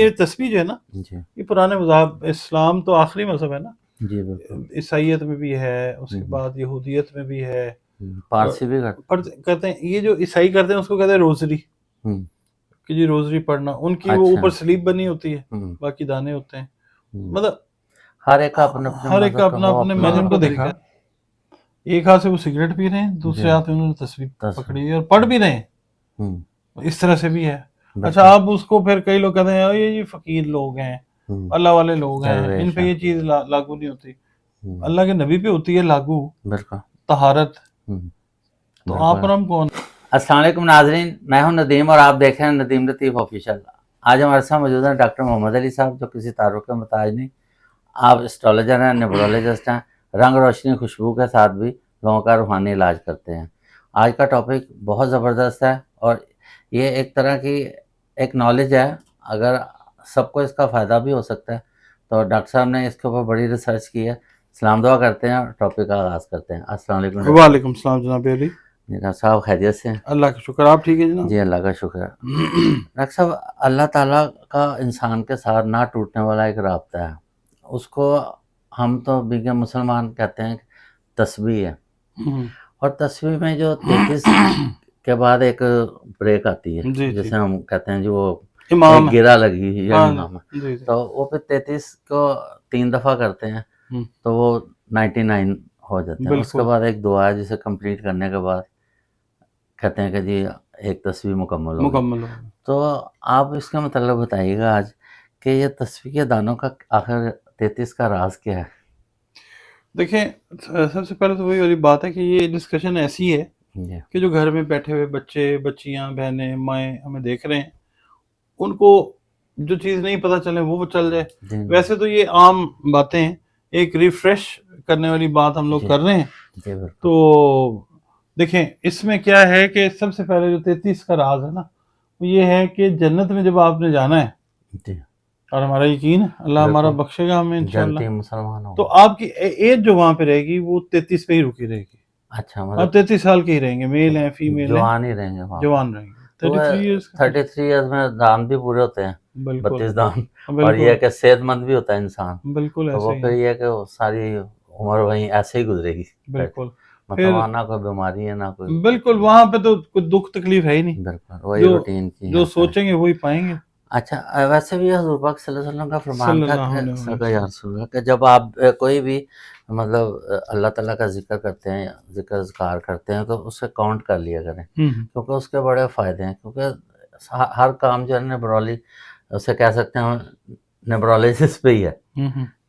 یہ تسبیح جو ہے نا جی یہ پرانے مذہب، اسلام تو آخری مذہب ہے نا، جی بالکل عیسائیت میں بھی ہے، اس کے بعد یہودیت میں بھی ہے، پارسی بھی کرتے ہیں. یہ جو عیسائی کرتے ہیں اس کو کہتے ہیں روزری، کہ جی روزری پڑھنا. ان کی وہ اوپر سلیب بنی ہوتی ہے، باقی دانے ہوتے ہیں. مطلب ہر ایک کا ہر ایک کا اپنا اپنے مذہب کا طریقہ. ایک ہاتھ سے وہ سگریٹ پی رہے ہیں، دوسرے ہاتھ میں انہوں نے تسبیح پکڑی ہے اور پڑھ بھی رہے ہیں، اس طرح سے بھی ہے. اچھا آپ اس کو پھر کئی لوگ کہتے ہیں یہ فقیر لوگ ہیں، اللہ والے لوگ ہیں، ان پہ یہ چیز لاگو نہیں ہوتی. اللہ کے نبی پہ ہوتی ہے لاگو، طہارت. تو آپ اور ہم کون؟ السلام علیکم ناظرین، میں ہوں ندیم اور آپ دیکھ رہے ہیں ندیم لطیف آفیشیل. آج ہمارے ساتھ موجود ہیں ڈاکٹر محمد علی صاحب، جو کسی تعارف کا محتاج نہیں. آپ اسٹرالوجر ہیں، نیورولوجسٹ ہیں، رنگ روشنی خوشبو کے ساتھ بھی لوگوں کا روحانی علاج کرتے ہیں. آج کا ٹاپک بہت زبردست ہے اور یہ ایک طرح کی ایک نالج ہے، اگر سب کو اس کا فائدہ بھی ہو سکتا ہے. تو ڈاکٹر صاحب نے اس کے اوپر بڑی ریسرچ کی ہے. سلام دعا کرتے ہیں اور ٹاپک کا آغاز کرتے ہیں. السلام علیکم. وعلیکم السلام جناب علی. ڈاکٹر صاحب خیریت سے ہیں؟ اللہ کا شکر، آپ ٹھیک ہے جناب؟ جی اللہ کا شکر ہے. ڈاکٹر صاحب اللہ تعالیٰ کا انسان کے ساتھ نہ ٹوٹنے والا ایک رابطہ ہے، اس کو ہم تو بیگم مسلمان کہتے ہیں تسبیح ہے. اور تسبیح میں جو 33 کے بعد ایک بریک آتی ہے جسے ہم کہتے ہیں جو ایک گرا لگی یا امام ہے، تو وہ پھر 33 کو 3 دفعہ کرتے ہیں تو وہ 99 ہو جاتے ہیں. اس کے بعد ایک دعا ہے جسے کمپلیٹ کرنے کے بعد کہتے ہیں کہ جی ایک تسبیح مکمل ہو. تو آپ اس کا مطلب بتائیے گا آج کہ یہ تسبیح کے دانوں کا آخر 33 کا راز کیا ہے؟ دیکھیں سب سے پہلے تو وہی والی بات ہے کہ یہ ڈسکشن ایسی ہے کہ جو گھر میں بیٹھے ہوئے بچے بچیاں بہنیں مائیں ہمیں دیکھ رہے ہیں، ان کو جو چیز نہیں پتہ چلے وہ چل جائے. ویسے تو یہ عام باتیں ہیں، ایک ریفریش کرنے والی بات ہم لوگ کر رہے ہیں. تو دیکھیں اس میں کیا ہے کہ سب سے پہلے جو 33 کا راز ہے نا وہ یہ ہے کہ جنت میں جب آپ نے جانا ہے، اور ہمارا یقین ہے اللہ ہمارا بخشے گا ہمیں انشاءاللہ، تو آپ کی ایج جو وہاں پہ رہے گی وہ 33 پہ ہی رکی رہے گی. اچھا آپ 33 سال کے ہی رہیں گے، میل ہیں فیمیل ہیں، جوان ہی رہیں گے، جوان رہیں گے. 33 ایئرز میں دان بھی پورے ہوتے ہیں، 32 دان. اور یہ ہے کہ صحت مند بھی ہوتا ہے انسان، بالکل تو وہ پھر یہ ہے کہ ساری عمر وہیں ایسے ہی گزرے گی. بالکل، مطلب وہاں نہ کوئی بیماری ہے نہ کوئی. بالکل وہاں پہ تو کوئی دکھ تکلیف ہے ہی نہیں، بالکل وہی روٹین کی جو سوچیں گے وہی پائیں گے. اچھا ویسے بھی حضور پاک صلی اللہ علیہ وسلم کا فرمان تھا کہ جب آپ کوئی بھی مطلب اللہ تعالیٰ کا ذکر کرتے ہیں، ذکر اذکار کرتے ہیں، تو اسے کاؤنٹ کر لیا کریں، کیونکہ اس کے بڑے فائدے ہیں. کیونکہ ہر کام جو ہے نیورولوجی اسے کہہ سکتے ہیں نیورولوجسٹ پہ ہی ہے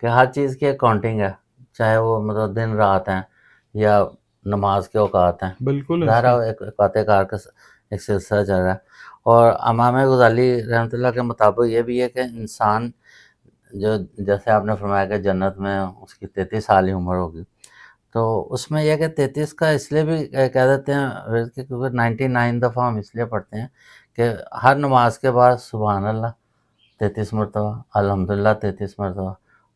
کہ ہر چیز کی ایک کاؤنٹنگ ہے، چاہے وہ مطلب دن رات ہیں یا نماز کے اوقات ہیں. بالکل ظاہرہ ایک اوقات کار کا ایک سلسلہ چل رہا ہے. اور امام غزالی رحمۃ اللہ کے مطابق یہ بھی ہے کہ انسان جو جیسے آپ نے فرمایا کہ جنت میں اس کی 33 سال ہی عمر ہوگی، تو اس میں یہ کہ 33 کا اس لیے بھی کہہ دیتے ہیں کیونکہ 99 دفعہ ہم اس لیے پڑھتے ہیں کہ ہر نماز کے بعد سبحان اللہ 33 مرتبہ، الحمدللہ 33 مرتبہ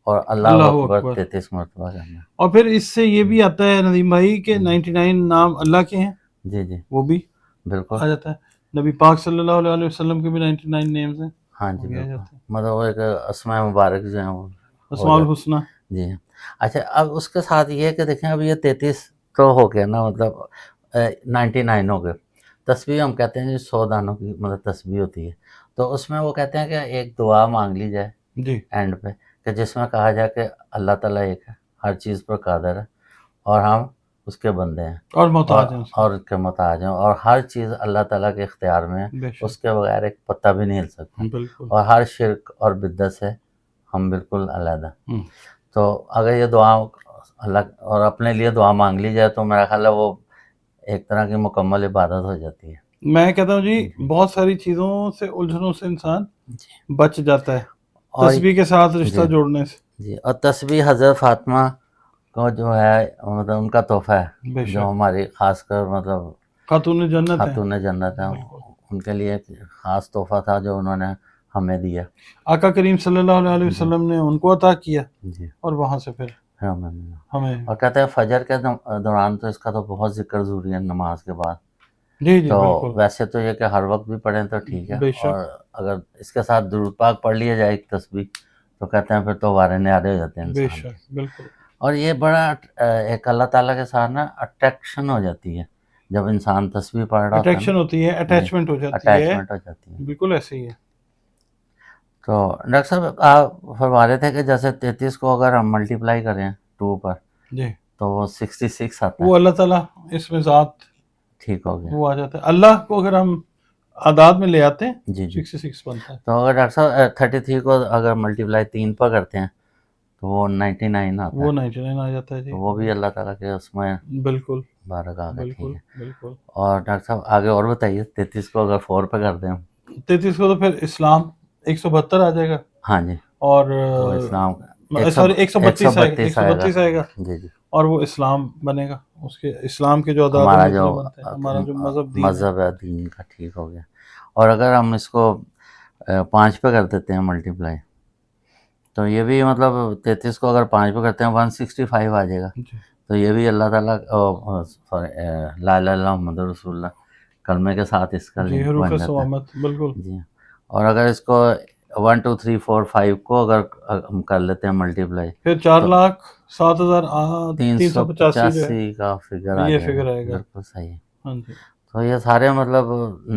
اور اللہ اکبر 33 مرتبہ کرنا. اور پھر اس سے یہ بھی آتا ہے ندیم بھائی کہ 99 نام اللہ کے ہیں، جی وہ بھی بالکل آ جاتا ہے. نبی پاک صلی اللہ علیہ وسلم کے بھی 99 نیمز ہیں. ہاں جی بالکل، مطلب وہ ایک اسماء مبارک جو ہیں وہ اسماء الحسنہ. جی اچھا اب اس کے ساتھ یہ کہ دیکھیں اب یہ 33 تو ہو گیا نا، مطلب 99 ہو گئے. تسبیح ہم کہتے ہیں 100 دانوں کی مطلب تسبیح ہوتی ہے، تو اس میں وہ کہتے ہیں کہ ایک دعا مانگ لی جائے جی اینڈ پہ، کہ جس میں کہا جائے کہ اللہ تعالیٰ ایک ہے، ہر چیز پر قادر ہے اور ہم اس کے بندے ہیں اور محتاج ہیں، اور اس کے محتاج ہیں، اور ہر چیز اللہ تعالیٰ کے اختیار میں ہے، اس کے بغیر ایک پتہ بھی نہیں ہل سکتا، اور ہر شرک اور بدعت سے ہم بالکل علیحدہ. تو اگر یہ دعا اللہ اور اپنے لیے دعا مانگ لی جائے تو میرا خیال ہے وہ ایک طرح کی مکمل عبادت ہو جاتی ہے. میں کہتا ہوں جی بہت ساری چیزوں سے الجھنوں سے انسان بچ جاتا ہے تسبیح کے ساتھ رشتہ جوڑنے سے. جی اور تسبیح حضرت فاطمہ کو جو ہے مطلب ان کا تحفہ ہے، جو ہماری خاص کر مطلب خاتون جنت ہیں، ان کے لیے ایک خاص تحفہ تھا جو انہوں نے ہمیں دیا. آقا کریم صلی اللہ علیہ وسلم نے ان کو عطا کیا اور وہاں سے پھر ہمیں. اور کہتے ہیں فجر کے دوران تو اس کا تو بہت ذکر ضروری ہے نماز کے بعد، جی جی تو بالکل ویسے تو یہ کہ ہر وقت بھی پڑھیں تو ٹھیک ہے، بے شک اور اگر اس کے ساتھ درود پاک پڑھ لیا جائے ایک تسبیح تو کہتے ہیں پھر تو وارے نیارے ہو جاتے ہیں بے انسان کے. شک بالکل اور یہ بڑا ایک اللہ تعالیٰ کے ساتھ نا اٹریکشن ہو جاتی ہے جب انسان تسبیح پڑھ رہا ہوتا ہے اٹریکشن نا. ہوتی ہے اٹیچمنٹ ہو جاتی ہے اٹیچمنٹ ہو جاتی ہے. بالکل ایسے ہی ہے تو ڈاکٹر صاحب آپ فرما رہے تھے کہ جیسے 33 کو اگر ہم ملٹیپلائی کریں 2 پر جی تو وہ 66 آتا ہے. وہ اللہ تعالیٰ اس میں ذات ٹھیک ہو گیا. وہ آ جاتا ہے اللہ کو اگر ہم اعداد میں لے آتے ہیں جی جی. 66 بنتا ہے تو اگر ڈاکٹر صاحب 33 کو اگر ملٹیپلائی 3 پر کرتے ہیں تو وہ 99 آتا وہ ہے. 99 آ جاتا ہے جی تو وہ بھی اللہ تعالیٰ کے اس میں بالکل بارک آ گیا. ٹھیک بالکل ہے. بالکل اور ڈاکٹر صاحب آگے اور بتائیے 33 کو اگر 4 پہ کر دیں ہم. 33 کو تو پھر اسلام 172 آ جائے گا ہاں جی. اور تو اسلام سوری 132 آئے گا 132 132 آئے گا جی جی. اور وہ اسلام بنے گا اس کے اسلام کے جو اعداد ہمارا ہیں جو اتنے بنتے ہیں ہمارا جو مذہب دین ہے مذہب ہے دین کا. ٹھیک ہو گیا. اور اگر ہم اس کو 5 پہ کر دیتے ہیں ملٹیپلائی تو یہ بھی مطلب 33 کو اگر 5 پہ کرتے ہیں 165 آ جائے گا. جی تو یہ بھی اللہ تعالیٰ سوری لا الہ الا اللہ محمد رسول اللہ کلمے کے ساتھ اس کا جی لنک حروف بن جاتا ہے. ثوامت بالکل جی. اور اگر اس کو 1 2 3 4 5 کو اگر ہم کر لیتے ہیں ملٹیپلائی پھر 4,07,385 جو ہے 385 کا فگر آ یہ جائے گا. فگر آئے گا بالکل صحیح ہے. ہاں جی تو یہ سارے مطلب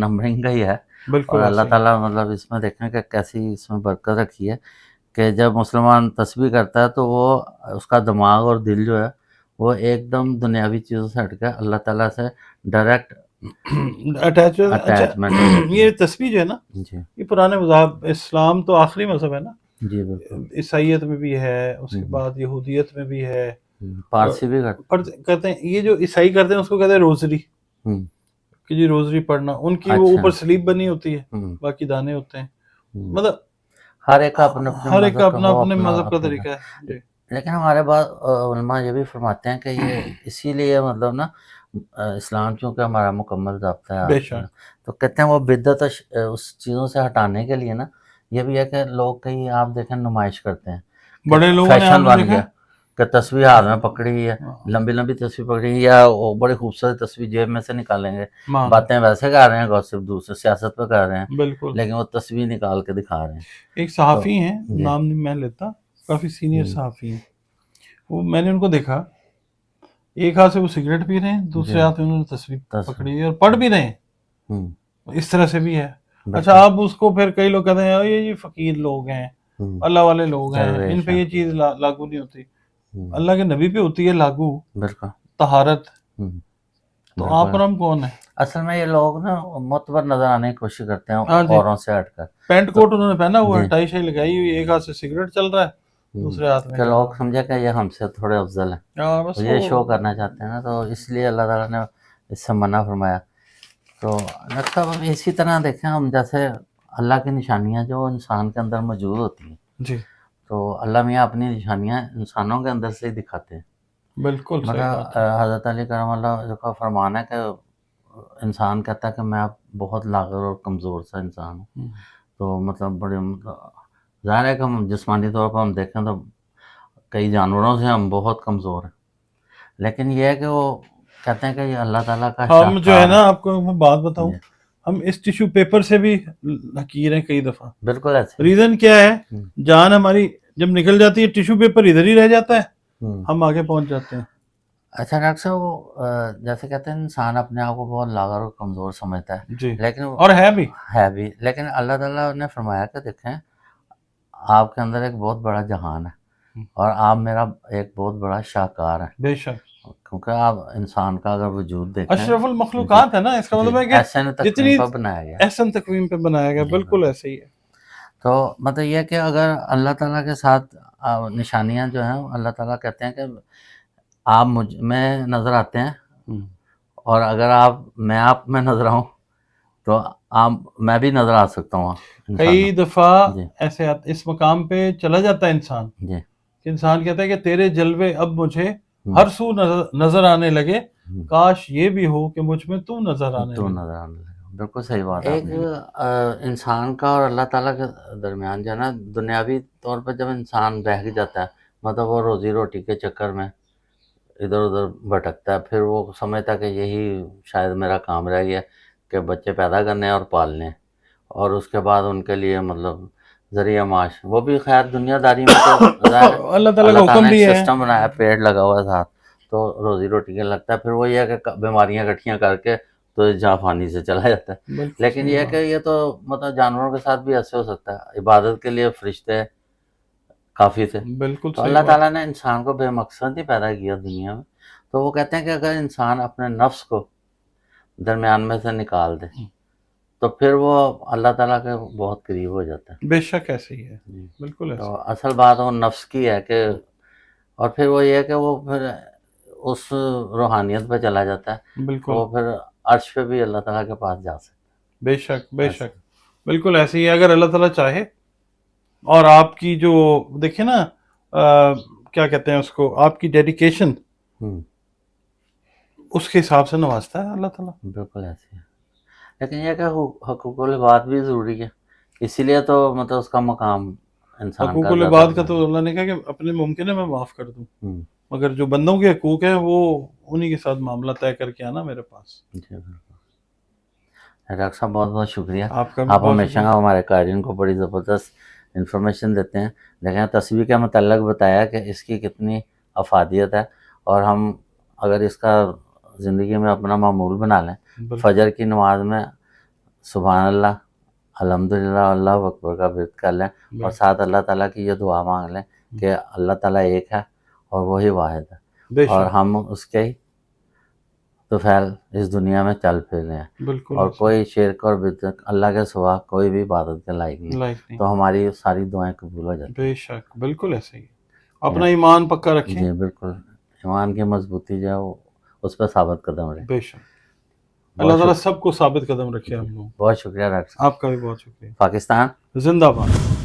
نمبرنگ کا ہی ہے. اور بالکل اللہ ایسے ہی تعالیٰ مطلب اس میں دیکھیں کہ کیسی اس میں برکت رکھی ہے کہ جب مسلمان تسبیح کرتا ہے تو وہ اس کا دماغ اور دل جو ہے وہ ایک دم دنیاوی چیزوں سے ہٹ کے اللہ تعالیٰ سے ڈائریکٹ اٹیچمنٹ اچھا اٹیچمنٹ ہو جاتی یہ ہے. تسبیح جو ہے نا جی یہ پرانے مذہب اسلام تو آخری مذہب ہے نا جی بالکل. عیسائیت میں بھی ہے اس کے بعد یہودیت میں بھی ہے پارسی بھی کرتے کرتے ہیں یہ جو عیسائی کرتے ہیں اس کو کہتے ہیں روزری ہیں. کہ جی روزری پڑھنا ان کی وہ اچھا. اوپر سلیپ بنی ہوتی ہے ہوں. باقی دانے ہوتے ہیں ہوں. مطلب ہر ایک کا اپنے اپنے ہر ایک کا مذہب کا اپنا وہ اپنے اپنا مذہب کا اپنے طریقہ ہے جی لیکن ہمارے بعض علماء یہ بھی فرماتے ہیں کہ یہ اسی لیے مطلب نا اسلام چونکہ ہمارا مکمل ضابطہ ہے بے شک تو کہتے ہیں وہ بدعت اس چیزوں سے ہٹانے کے لیے نا یہ بھی ہے کہ لوگ کئی آپ دیکھیں نمائش کرتے ہیں بڑے لوگوں نے آپ فیشن نے بن دیکھا گیا کہ تصویر ہاتھ میں پکڑی ہے لمبی لمبی تصویر پکڑی ہے یا وہ بڑی خوبصورت تصویر جیب میں سے نکالیں گے باتیں ویسے کر رہے ہیں گوسپ دوسرے سیاست پہ کر رہے ہیں بالکل لیکن وہ تصویر نکال کے دکھا رہے ہیں. ایک صحافی ہیں جی. نام نہیں میں لیتا کافی سینئر صحافی ہیں وہ میں نے ان کو دیکھا ایک ہاتھ سے وہ سگریٹ پی رہے ہیں دوسرے ہاتھ میں انہوں نے تصویر پکڑی ہے اور پڑھ بھی رہے ہیں اس طرح سے بھی ہے. اچھا آپ اس کو پھر کئی لوگ کہتے ہیں یہ فقیر لوگ ہیں اللہ والے لوگ ہیں ان پہ یہ چیز لاگو نہیں ہوتی اللہ کے نبی پہ ہوتی ہے لاگو بالکل طہارت تو آپ اور ہم کون ہیں اصل میں یہ لوگ نا معتبر نظر آنے کی کوشش کرتے ہیں ہاں جی اوروں سے ہٹ کر پینٹ کوٹ انہوں نے پہنا ہوا ہے ٹائی شائی لگائی ہوئی ایک ہاتھ سے سگریٹ چل رہا ہے دوسرے ہاتھ میں کہ لوگ سمجھے کہ یہ ہم سے تھوڑے افضل ہیں بس یہ شو کرنا چاہتے ہیں نا تو اس لیے اللہ تعالیٰ نے اس سے منع فرمایا. تو ڈاکٹر صاحب ہم اسی طرح دیکھیں ہم جیسے اللہ کی نشانیاں جو انسان کے اندر موجود ہوتی ہیں جی تو اللہ میاں اپنی نشانیاں انسانوں کے اندر سے ہی دکھاتے ہیں. بالکل صحیح مطلب بات ہے حضرت علی کرم اللہ کا فرمان ہے کہ انسان کہتا ہے کہ میں بہت لاغر اور کمزور سا انسان ہوں. تو مطلب بڑے ظاہر ہے کہ ہم جسمانی طور پر ہم دیکھیں تو کئی جانوروں سے ہم بہت کمزور ہیں لیکن یہ ہے کہ وہ کہتے ہیں کہ یہ اللہ تعالیٰ کا ہم جو ہے نا آپ کو میں بات بتاؤں ہم اس ٹیشو پیپر سے بھی حقیر ہیں کئی دفعہ بالکل ایسے ریزن کیا ہے جان ہماری جب نکل جاتی ہے ٹیشو پیپر ادھر ہی رہ جاتا ہے ہم آگے پہنچ جاتے ہیں. اچھا ڈاکٹر صاحب وہ جیسے کہتے ہیں انسان اپنے آپ کو بہت لاغر اور کمزور سمجھتا ہے جی لیکن اور ہے بھی لیکن اللہ تعالیٰ نے فرمایا کہ دیکھیں آپ کے اندر ایک بہت بڑا جہان ہے اور آپ میرا ایک بہت بڑا شاہکار ہے. بے شک کیونکہ آپ انسان کا اگر وجود دیکھیں اشرف المخلوقات ہے نا اس کا مطلب ہے کہ احسن تقویم پر بنایا گیا احسن تقویم پہ بنایا گیا بالکل ایسے ہی ہے. تو مطلب یہ کہ اگر اللہ تعالیٰ کے ساتھ نشانیاں جو ہیں اللہ تعالیٰ کہتے ہیں کہ آپ مجھ میں نظر آتے ہیں اور اگر آپ میں نظر آؤں تو میں بھی نظر آ سکتا ہوں. کئی دفعہ ایسے اس مقام پہ چلا جاتا ہے انسان کہ انسان کہتا ہے کہ تیرے جلوے اب مجھے ہر سو نظر آنے لگے کاش یہ بھی ہو کہ مجھ میں تو نظر آنے لگے. بالکل صحیح بات ہے. ایک انسان کا اور اللہ تعالیٰ کے درمیان جو ہے نا دنیاوی طور پر جب انسان بہک جاتا ہے مطلب وہ روزی روٹی کے چکر میں ادھر ادھر بھٹکتا ہے، پھر وہ سمجھتا کہ یہی شاید میرا کام رہ گیا کہ بچے پیدا کرنے اور پالنے، اور اس کے بعد ان کے لیے مطلب ذریعہ معاش، وہ بھی خیر دنیا داری میں تو ظاہر ہے اللہ تعالیٰ کا اللہ تعالیٰ حکم نے بھی ایک ہے. سسٹم بنایا، پیڑ لگا ہوا ہے ساتھ، تو روزی روٹی کے لگتا ہے، پھر وہ یہ ہے کہ بیماریاں اکٹھیاں کر کے تو جہاں فانی سے چلا جاتا ہے. بالکل لیکن صحیح یہ ہے بات. کہ یہ تو مطلب جانوروں کے ساتھ بھی ایسے ہو سکتا ہے، عبادت کے لیے فرشتے کافی تھے. بالکل تو صحیح اللہ بات. تعالیٰ نے انسان کو بے مقصد ہی پیدا کیا دنیا میں. تو وہ کہتے ہیں کہ اگر انسان اپنے نفس کو درمیان میں سے نکال دے تو پھر وہ اللہ تعالیٰ کے بہت قریب ہو جاتا ہے. بے شک ایسے ہی ہے. جی. بالکل ایسے. تو اصل بات وہ نفس کی ہے کہ، اور پھر وہ یہ ہے کہ وہ پھر اس روحانیت پہ چلا جاتا ہے، تو بالکل وہ پھر عرش پہ بھی اللہ تعالیٰ کے پاس جا سکتا بے شک بے ہے. شک. بالکل ایسے ہی ہے. اگر اللہ تعالیٰ چاہے اور آپ کی جو دیکھیں نا کیا کہتے ہیں اس کو، آپ کی ڈیڈیکیشن، اس کے حساب سے نوازتا ہے اللہ تعالیٰ. بالکل ایسے ہے. لیکن یہ کہ حقوق العباد بھی ضروری ہے، اسی لیے تو مطلب اس کا مقام انسان حقوق کا العباد کا زیادہ تو اللہ نے کہا کہ اپنے ممکن ہے میں معاف کر دوں، ہوں. مگر جو بندوں کے حقوق ہیں وہ انہی کے ساتھ معاملہ طے کر کے آنا میرے پاس. جی بالکل. ڈاکٹر صاحب بہت بہت شکریہ، آپ کا بھی آپ بہت ہمیشہ شکریہ. ہمارے قائرین کو بڑی زبردست انفارمیشن دیتے ہیں. دیکھیں تصویر کے متعلق بتایا کہ اس کی کتنی افادیت ہے، اور ہم اگر اس کا زندگی میں اپنا معمول بنا لیں، بالکل. فجر کی نماز میں سبحان اللہ، الحمدللہ، اللہ اکبر کا ورد کر لیں، اور بالکل. ساتھ اللہ تعالیٰ کی یہ دعا مانگ لیں کہ اللہ تعالیٰ ایک ہے اور وہی واحد ہے، بے اور شک. ہم اس کے ہی تو فعل اس دنیا میں چل پھر رہے ہیں، بالکل اور ایسے کوئی شرک اور بدعت اللہ کے سوا کوئی بھی عبادت کے لائق نہیں، لائق نہیں. تو ہماری ساری دعائیں قبول ہو جاتی بے شک بالکل ایسے ہی. اپنا ایمان پکا ہیں. رکھیں. جی بالکل، ایمان کی مضبوطی جو ہے وہ اس پہ ثابت قدم رہے. بے شک. بہت اللہ تعالیٰ شکریہ. سب کو ثابت قدم رکھے. ہم لوگ بہت شکریہ ڈاکٹر صاحب. آپ کا بھی بہت شکریہ. پاکستان زندہ باد.